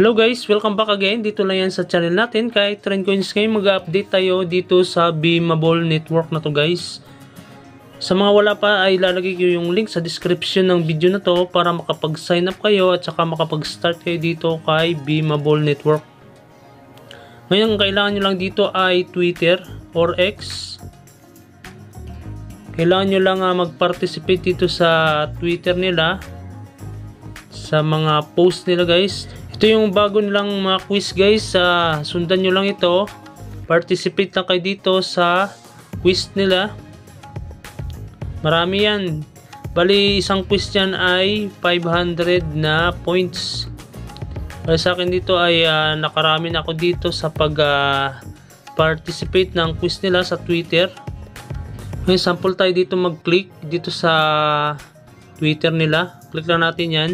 Hello guys, welcome back again. Dito lang yan sa channel natin. Kay Trend Coins ngayon, mag-update tayo dito sa Beamable Network na to guys. Sa mga wala pa ay lalagay ko yung link sa description ng video na to para makapag-sign up kayo at saka makapag-start kayo dito kay Beamable Network. Ngayon, kailangan nyo lang dito ay Twitter or X. Kailangan nyo lang mag-participate dito sa Twitter nila, sa mga post nila guys. Ito yung bago nilang mga quiz guys. Sundan nyo lang ito. Participate lang kayo dito sa quiz nila. Marami yan. Bali isang quiz yan ay 500 na points. Bali sa akin dito ay nakarami na ako dito sa pag participate ng quiz nila sa Twitter. Ngayon sample tayo dito, mag-click dito sa Twitter nila. Click lang natin yan.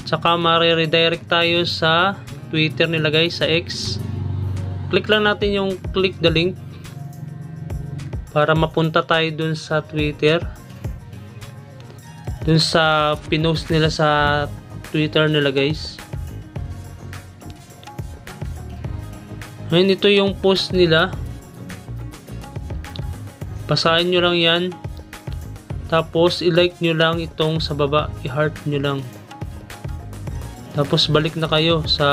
Saka ma-redirect tayo sa Twitter nila guys, sa X. Click lang natin yung click the link para mapunta tayo dun sa Twitter, dun sa pinost nila sa Twitter nila guys. Ngayon ito yung post nila. Basahin nyo lang yan, tapos i-like nyo lang itong sa baba, i-heart nyo lang. Tapos balik na kayo sa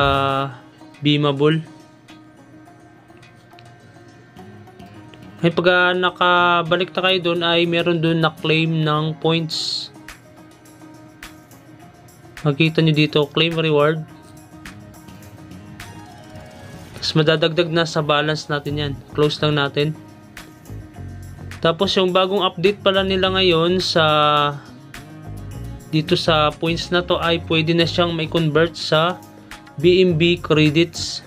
Beamable. Ay pag nakabalik na kayo doon ay meron doon na claim ng points. Makita nyo dito, claim reward. Tapos madadagdag na sa balance natin yan. Close lang natin. Tapos yung bagong update pala nila ngayon sa dito sa points na to ay pwede na siyang may convert sa BNB credits.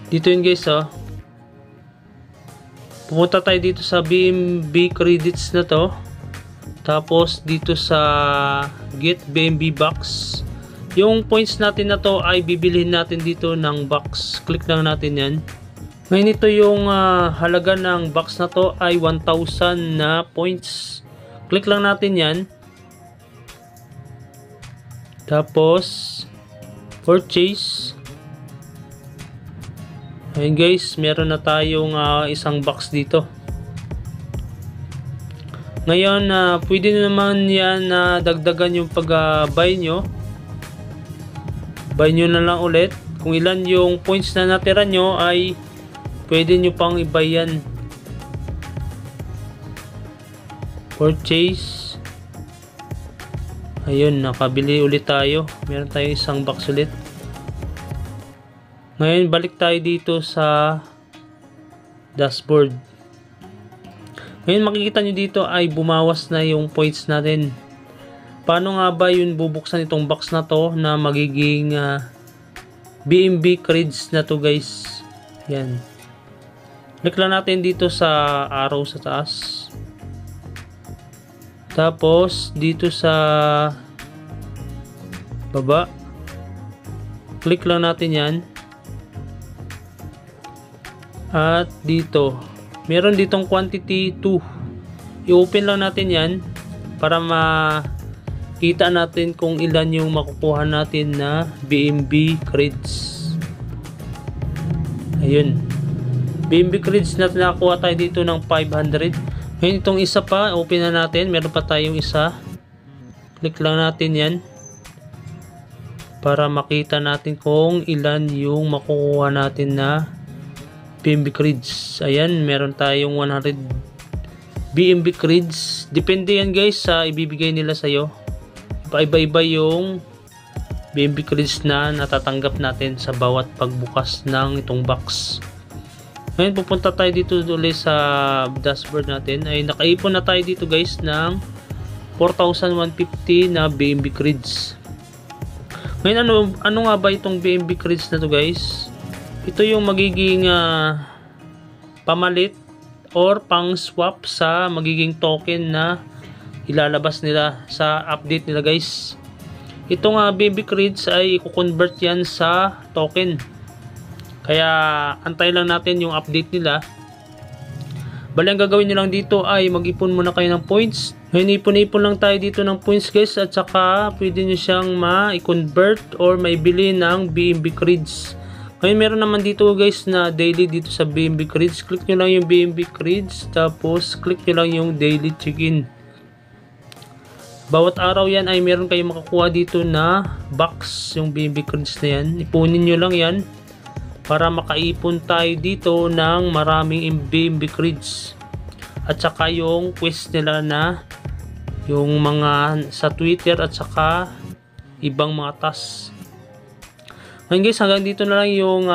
Dito yun guys pumunta tayo dito sa BNB credits na to. Tapos dito sa get BNB box, yung points natin na to ay bibilihin natin dito ng box. Click lang natin yan. Ngayon ito yung halaga ng box na to ay 1,000 na points. Click lang natin yan. Tapos purchase. Ayun guys, meron na tayong isang box dito. Ngayon pwede naman yan na dagdagan yung pag-buy nyo. Buy nyo na lang ulit. Kung ilan yung points na natira nyo ay pwede nyo pang i-buy yan. Purchase. Ayun, nakabili ulit tayo. Meron tayong isang box ulit. Ngayon balik tayo dito sa dashboard. Ngayon makikita nyo dito ay bumawas na yung points natin. Paano nga ba yun bubuksan itong box na to na magiging BNB creds na to guys? Yan. Click lang natin dito sa arrow sa taas. Tapos dito sa baba, click lang natin yan. At dito meron ditong quantity 2. I-open lang natin yan para makita natin kung ilan yung makukuha natin na BNB creds. Ayun, BNB creds natin, nakakuha tayo dito ng 500. Ngayon itong isa pa, open na natin. Meron pa tayong isa. Click lang natin yan para makita natin kung ilan yung makukuha natin na BNB creds. Ayan, meron tayong 100 BNB creds. Depende yan guys sa ibibigay nila sa'yo. Iba-iba yung BNB creds na natatanggap natin sa bawat pagbukas ng itong box. Ngayon pupunta tayo dito ulit sa dashboard natin. Ay nakaipon na tayo dito guys ng 4,150 na BNB creds. Ngayon ano nga ba itong BNB creds na to guys? Ito yung magiging pamalit or pang swap sa magiging token na ilalabas nila sa update nila guys. Itong BNB creds ay i-convert yan sa token. Kaya antay lang natin yung update nila. Bali, ang gagawin nyo lang dito ay mag-ipon muna kayo ng points. Ngayon, ipon-ipon lang tayo dito ng points guys, at saka pwede nyo siyang ma-convert or maibili ng BNB Creds. Ngayon, meron naman dito guys na daily dito sa BNB Creds. Click nyo lang yung BNB Creds, tapos click nyo lang yung daily check-in. Bawat araw yan ay meron kayong makakuha dito na box, yung BNB Creds na yan. Ipunin nyo lang yan para makaipon tayo dito ng maraming BNB Creds. At saka yung quest nila na yung mga sa Twitter at saka ibang mga tasks. Ngayon guys, hanggang dito na lang yung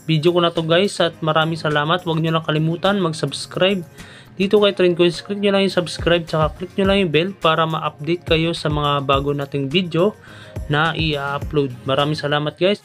video ko na to guys, at maraming salamat. Huwag nyo lang kalimutan mag-subscribe dito kay Trendcoins. Click nyo lang yung subscribe, tsaka click nyo lang yung bell para ma-update kayo sa mga bago nating video na i-upload. Maraming salamat guys.